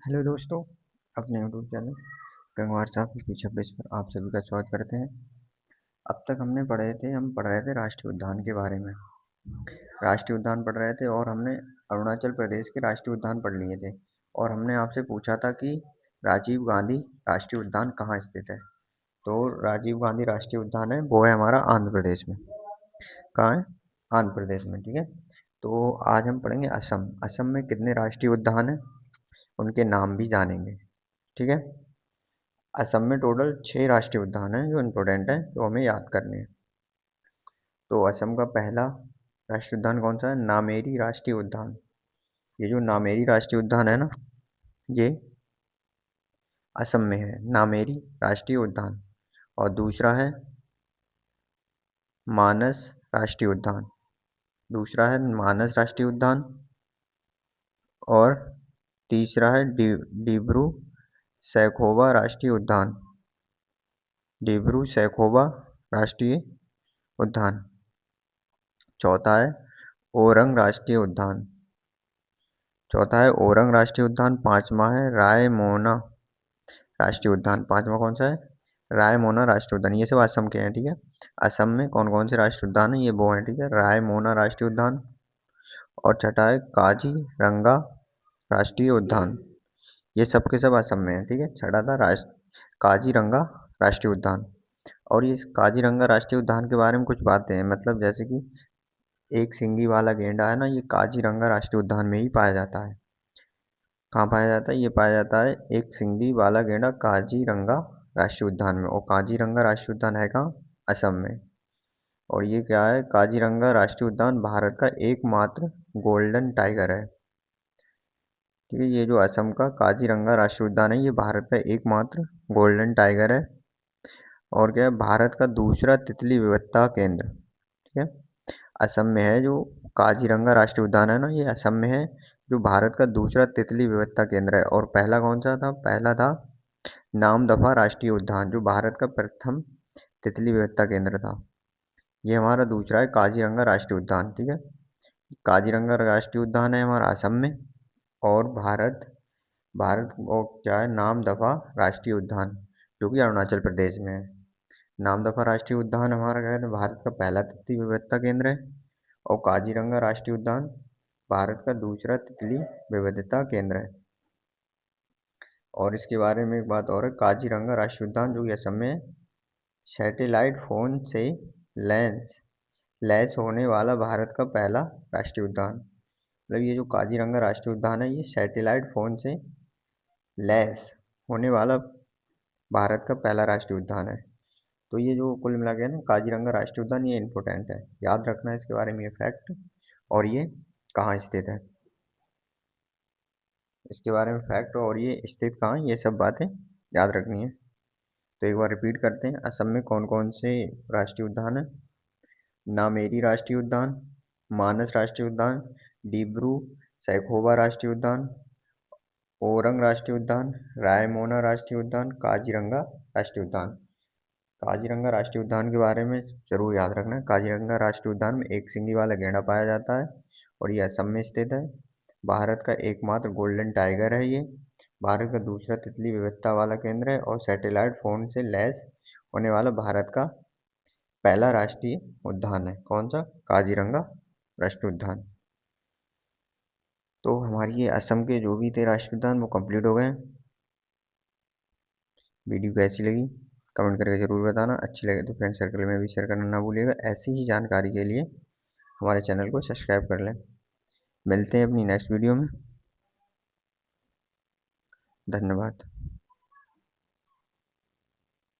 Hello दोस्तों, अपने YouTube channel Gangwar साहब की 26 पर आप सभी का स्वागत करते हैं। अब तक हम पढ़ रहे थे राष्ट्रीय उद्यान के बारे में। राष्ट्रीय उद्यान पढ़ रहे थे और हमने अरुणाचल प्रदेश के राष्ट्रीय उद्यान पढ़ लिए थे। और हमने आपसे पूछा था कि राजीव गांधी राष्ट्रीय उद्यान कहाँ स्थित है। तो राजीव गांधी राष्ट्रीय उद्यान है वो है हमारा आंध्र प्रदेश में। कहाँ है? आंध्र प्रदेश में, ठीक है। तो आज हम पढ़ेंगे असम। असम में कितने राष्ट्रीय उद्यान हैं, उनके नाम भी जानेंगे, ठीक है। असम में टोटल 6 राष्ट्रीय उद्यान हैं जो इम्पोर्टेंट हैं, जो हमें याद करने हैं। तो असम का पहला राष्ट्रीय उद्यान कौन सा है? नामेरी राष्ट्रीय उद्यान। ये जो नामेरी राष्ट्रीय उद्यान है ना, ये असम में है, नामेरी राष्ट्रीय उद्यान। और दूसरा है मानस राष्ट्रीय उद्यान। दूसरा है मानस राष्ट्रीय उद्यान। और तीसरा है डिब्रू सैखोवा राष्ट्रीय उद्यान। डिब्रू सैखोवा राष्ट्रीय उद्यान। चौथा है ओरंग राष्ट्रीय उद्यान। चौथा है ओरंग राष्ट्रीय उद्यान। पांचवा है रायमोना राष्ट्रीय उद्यान। पांचवा कौन सा है? रायमोना राष्ट्रीय उद्यान। ये सब असम के हैं, ठीक है। असम में कौन कौन से राष्ट्रीय उद्यान है, ये वो हैं, ठीक है। रायमोना राष्ट्रीय उद्यान। और छठा है काजीरंगा राष्ट्रीय उद्यान। ये सब के सब असम में है, ठीक है। छठा था काजीरंगा राष्ट्रीय उद्यान। और इस काजीरंगा राष्ट्रीय उद्यान के बारे में कुछ बातें हैं, मतलब जैसे कि एक सिंगी वाला गेंडा है ना, ये काजीरंगा राष्ट्रीय उद्यान में ही पाया जाता है। कहाँ पाया जाता है? ये पाया जाता है एक सिंगी वाला गेंडा काजीरंगा राष्ट्रीय उद्यान में। और काजीरंगा राष्ट्रीय उद्यान है कहाँ? असम में। और ये क्या है? काजीरंगा राष्ट्रीय उद्यान भारत का एकमात्र गोल्डन टाइगर है, ठीक है। ये जो असम का काजीरंगा राष्ट्रीय उद्यान है, ये भारत का एकमात्र गोल्डन टाइगर है। और क्या है? भारत का दूसरा तितली विविधता केंद्र, ठीक है। असम में है जो काजीरंगा राष्ट्रीय उद्यान है ना, ये असम में है, जो भारत का दूसरा तितली विविधता केंद्र है। और पहला कौन सा था? पहला था नामदफा राष्ट्रीय उद्यान, जो भारत का प्रथम तितली विविधता केंद्र था। ये हमारा दूसरा है काजीरंगा राष्ट्रीय उद्यान, ठीक है। काजीरंगा राष्ट्रीय उद्यान है हमारा असम में। और भारत भारत को क्या है? नामदफा राष्ट्रीय उद्यान, जो कि अरुणाचल प्रदेश में है। नामदफा राष्ट्रीय उद्यान हमारा क्या है? भारत का पहला तितली विविधता केंद्र है। और काजीरंगा राष्ट्रीय उद्यान भारत का दूसरा तितली विविधता केंद्र है। और इसके बारे में एक बात और है, काजीरंगा राष्ट्रीय उद्यान जो कि असम में है, सैटेलाइट फोन से लैस लैस होने वाला भारत का पहला राष्ट्रीय उद्यान। मतलब ये जो काजीरंगा राष्ट्रीय उद्यान है, ये सैटेलाइट फोन से लैस होने वाला भारत का पहला राष्ट्रीय उद्यान है। तो ये जो कुल मिला के है ना काजीरंगा राष्ट्रीय उद्यान, ये इंपॉर्टेंट है, याद रखना है इसके बारे में ये फैक्ट। और ये कहाँ स्थित है, इसके बारे में फैक्ट, और ये स्थित कहाँ है, ये सब बातें याद रखनी है। तो एक बार रिपीट करते हैं, असम में कौन कौन से राष्ट्रीय उद्यान है? नामेरी राष्ट्रीय उद्यान, मानस राष्ट्रीय उद्यान, डिब्रू सैखोवा राष्ट्रीय उद्यान, ओरंग राष्ट्रीय उद्यान, रायमोना राष्ट्रीय उद्यान, काजीरंगा राष्ट्रीय उद्यान। काजीरंगा राष्ट्रीय उद्यान के बारे में जरूर याद रखना है। काजीरंगा राष्ट्रीय उद्यान में एक सिंगी वाला गैंडा पाया जाता है और ये असम में स्थित है। भारत का एकमात्र गोल्डन टाइगर है ये। भारत का दूसरा तितली विविधता वाला केंद्र है और सैटेलाइट फोन से लैस होने वाला भारत का पहला राष्ट्रीय उद्यान है। कौन सा? काजीरंगा राष्ट्रीय उद्यान। तो हमारी ये असम के जो भी थे राष्ट्रीय उद्यान वो कंप्लीट हो गए। वीडियो कैसी लगी कमेंट करके ज़रूर बताना। अच्छी लगे तो फ्रेंड सर्कल में भी शेयर करना ना भूलिएगा। ऐसी ही जानकारी के लिए हमारे चैनल को सब्सक्राइब कर लें। मिलते हैं अपनी नेक्स्ट वीडियो में। धन्यवाद।